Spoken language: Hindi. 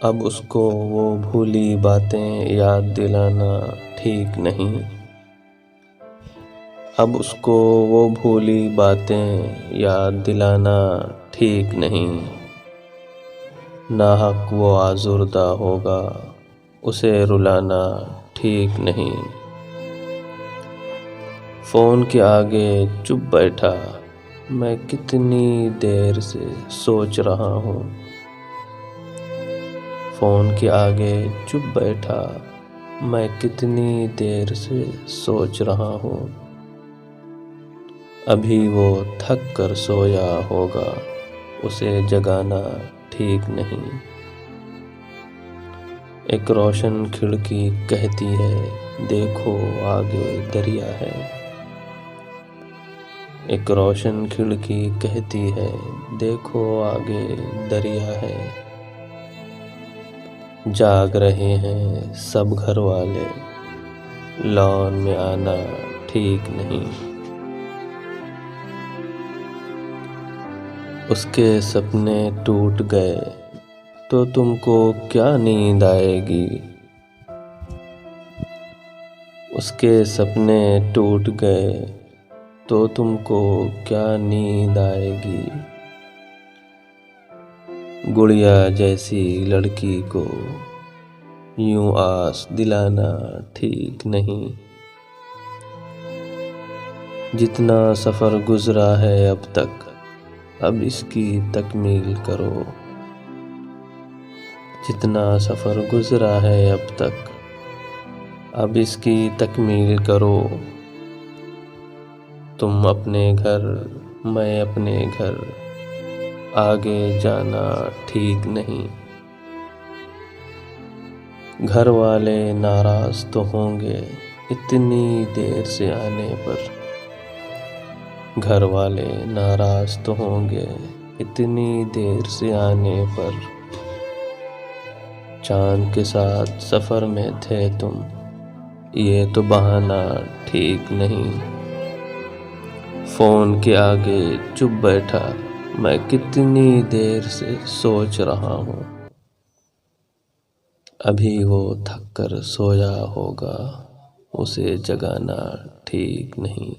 अब उसको वो भूली बातें याद दिलाना ठीक नहीं। अब उसको वो भूली बातें याद दिलाना ठीक नहीं। नाहक वो आज़ुर्दा होगा, उसे रुलाना ठीक नहीं। फ़ोन के आगे चुप बैठा मैं कितनी देर से सोच रहा हूँ। फ़ोन के आगे चुप बैठा मैं कितनी देर से सोच रहा हूँ। अभी वो थक कर सोया होगा, उसे जगाना ठीक नहीं। एक रोशन खिड़की कहती है देखो आगे दरिया है। एक रोशन खिड़की कहती है देखो आगे दरिया है। जाग रहे हैं सब घर वाले, लॉन में आना ठीक नहीं। उसके सपने टूट गए तो तुमको क्या नींद आएगी। उसके सपने टूट गए तो तुमको क्या नींद आएगी। गुड़िया जैसी लड़की को यूं आस दिलाना ठीक नहीं। जितना सफ़र गुज़रा है अब तक, अब इसकी तकमील करो। जितना सफ़र गुज़रा है अब तक, अब इसकी तकमील करो। तुम अपने घर, मैं अपने घर, आगे जाना ठीक नहीं। घर वाले नाराज़ तो होंगे इतनी देर से आने पर। घर वाले नाराज़ तो होंगे इतनी देर से आने पर। चाँद के साथ सफ़र में थे तुम, ये तो बहाना ठीक नहीं। फ़ोन के आगे चुप बैठा मैं कितनी देर से सोच रहा हूँ। अभी वो थक कर सोया होगा, उसे जगाना ठीक नहीं।